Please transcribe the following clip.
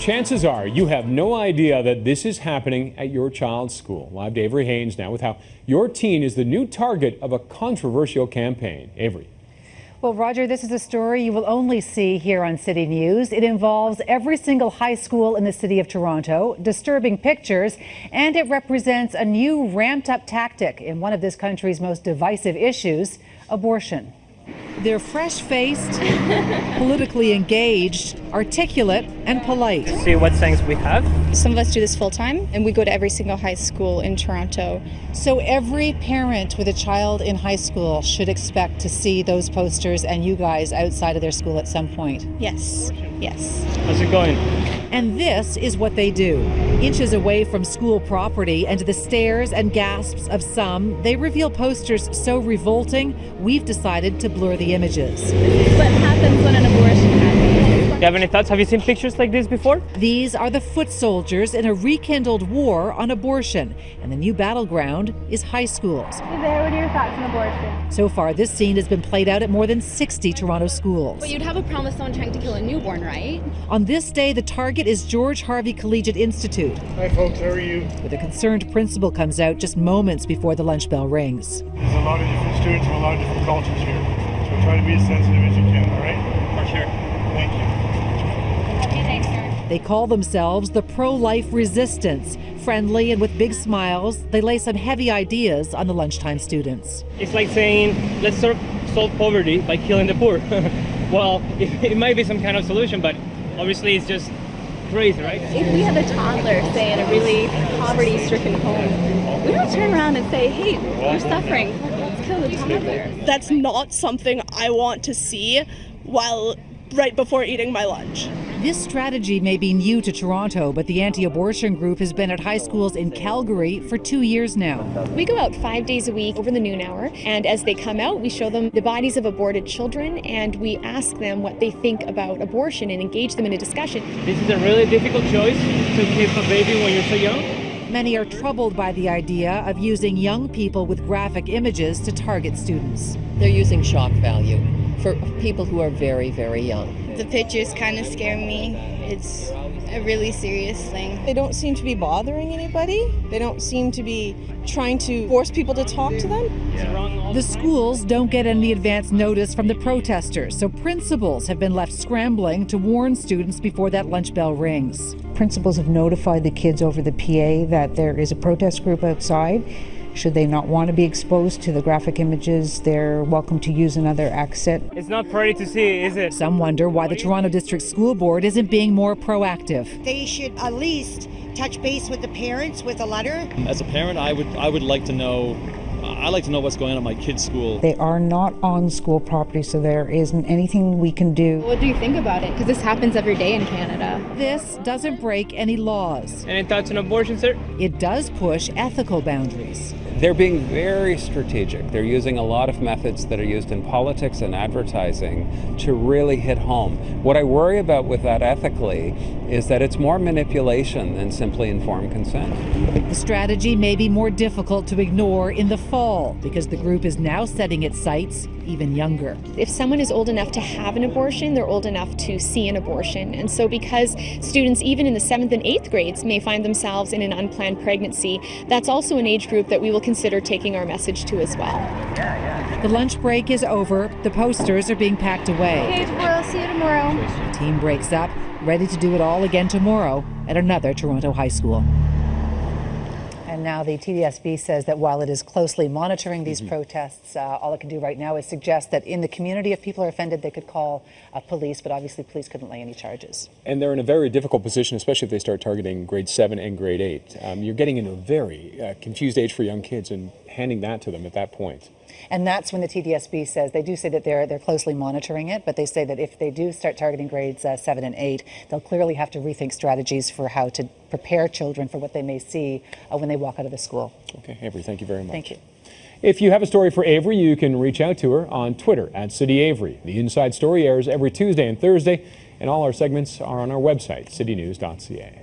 chances are you have no idea that this is happening at your child's school. Live to Avery Haynes now with how your teen is the new target of a controversial campaign. Avery. Well, Roger, this is a story you will only see here on City News. It involves every single high school in the city of Toronto, disturbing pictures, and it represents a new ramped-up tactic in one of this country's most divisive issues, abortion. They're fresh-faced, politically engaged, articulate, and polite. See what things we have. Some of us do this full-time, and we go to every single high school in Toronto. So every parent with a child in high school should expect to see those posters and you guys outside of their school at some point. Yes, yes. How's it going? And this is what they do. Inches away from school property and to the stares and gasps of some, they reveal posters so revolting, we've decided to blur the images. This is what happens when an abortion happens. Do you have any thoughts? Have you seen pictures like this before? These are the foot soldiers in a rekindled war on abortion, and the new battleground is high schools. Hey there, what are your thoughts on abortion? So far, this scene has been played out at more than 60 Toronto schools. But you'd have a problem with someone trying to kill a newborn, right? On this day, the target is George Harvey Collegiate Institute. Hi folks, how are you? Where the concerned principal comes out just moments before the lunch bell rings. There's a lot of different students from a lot of different cultures here. So try to be as sensitive as you can, all right? For sure. Thank you. They call themselves the pro-life resistance. Friendly and with big smiles, they lay some heavy ideas on the lunchtime students. It's like saying, let's solve poverty by killing the poor. Well, it might be some kind of solution, but obviously it's just crazy, right? If we have a toddler, say, in a really poverty-stricken home, we don't turn around and say, hey, you're suffering, let's kill the toddler. That's not something I want to see right before eating my lunch. This strategy may be new to Toronto, but the anti-abortion group has been at high schools in Calgary for 2 years now. We go out 5 days a week over the noon hour, and as they come out, we show them the bodies of aborted children, and we ask them what they think about abortion and engage them in a discussion. This is a really difficult choice to keep a baby when you're so young. Many are troubled by the idea of using young people with graphic images to target students. They're using shock value for people who are very, very young. The pictures kind of scare me. It's a really serious thing. They don't seem to be bothering anybody. They don't seem to be trying to force people to talk to them. The schools don't get any advance notice from the protesters, so principals have been left scrambling to warn students before that lunch bell rings. Principals have notified the kids over the PA that there is a protest group outside. Should they not want to be exposed to the graphic images, they're welcome to use another exit. It's not pretty to see, is it? Some wonder why the Toronto District School Board isn't being more proactive. They should at least touch base with the parents with a letter. As a parent, I would like to know. I like to know what's going on at my kid's school. They are not on school property, so there isn't anything we can do. What do you think about it? Because this happens every day in Canada. This doesn't break any laws. Any thoughts on abortion, sir? It does push ethical boundaries. They're being very strategic. They're using a lot of methods that are used in politics and advertising to really hit home. What I worry about with that ethically is that it's more manipulation than simply informed consent. The strategy may be more difficult to ignore in the fall because the group is now setting its sights even younger. If someone is old enough to have an abortion, they're old enough to see an abortion. And so because students even in the 7th and 8th grades may find themselves in an unplanned pregnancy, that's also an age group that we will consider taking our message to as well. The lunch break is over. The posters are being packed away. Okay, tomorrow, see you tomorrow. The team breaks up, ready to do it all again tomorrow at another Toronto high school. And now the TDSB says that while it is closely monitoring these protests, all it can do right now is suggest that in the community, if people are offended, they could call police, but obviously police couldn't lay any charges. And they're in a very difficult position, especially if they start targeting grade 7 and grade 8. You're getting into a very confused age for young kids and handing that to them at that point. And that's when the TDSB says, they do say that they're closely monitoring it, but they say that if they do start targeting grades 7 and 8, they'll clearly have to rethink strategies for how to prepare children for what they may see when they walk out of the school. Okay, Avery, thank you very much. Thank you. If you have a story for Avery, you can reach out to her on Twitter at CityAvery. The Inside Story airs every Tuesday and Thursday, and all our segments are on our website, citynews.ca.